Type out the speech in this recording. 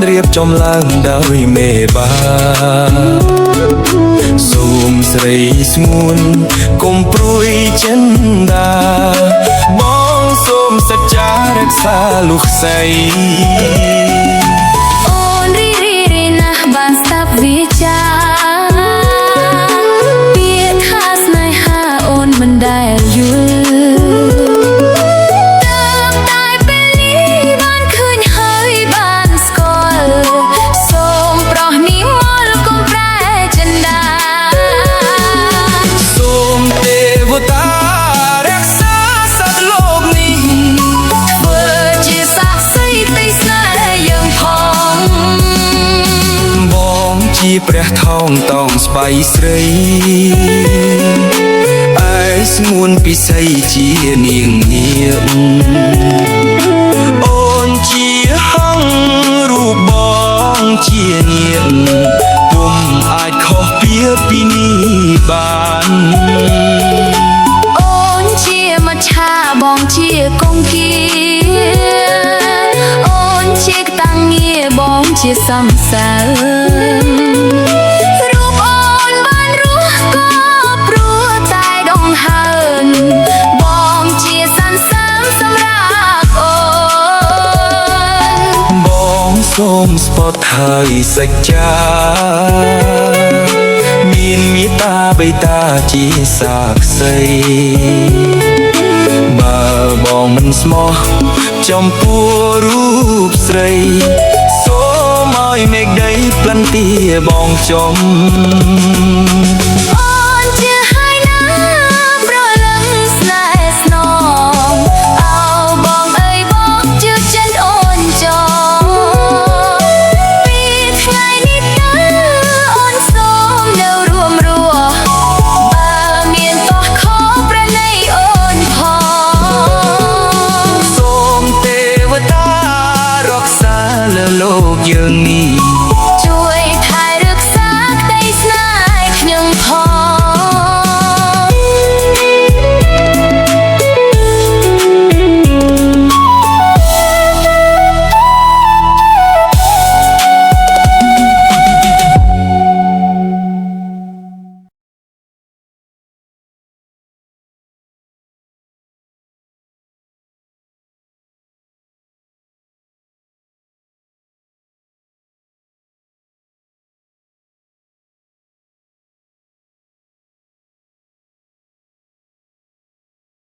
រៀបចំឡើងដោយមេបាសូមស្រីស្ងួនកុំព្រួយចិនដាបងសូមសច្ចារក្សាលុះស្អីអូនរីណាស់បានស្ដាប់វាចាពាក្យថាស្នេហាអូនមិនដែលយល់ជាព្រះថោងតោងស្បៃស្រីឯស្ងួនពិសីជានាងនាងអូនជាហងរូបបងជានាងពុំអាចខុសពីនេះបានអូនជាមច្ឆាបងជាកងគាអូនជាកតាំងងារបងជាសំសើមរូបអូនបានរស់ក៏ព្រោះតែដងហើនបងជាសន្សើមសម្រាប់អូនបងសូមស្ពតហើយសច្ចាមានមេត្តាបិតាជាសាក្សីបើបងមិនស្មោះចំពោះរូបស្រីសូមឲ្យមេឃដីផ្លិនទាបងចំអូនជាហើយណាប្រលឹងស្នេហ៍ស្នងអោបងអើយបងជឿចិនអូនចងពីថ្ងៃនេះតើអូនសូមនៅរួមរស់បើមានទោះខុសប្រណីអូនផងសូមទេវតារក្សាលើលោកយើងនេះ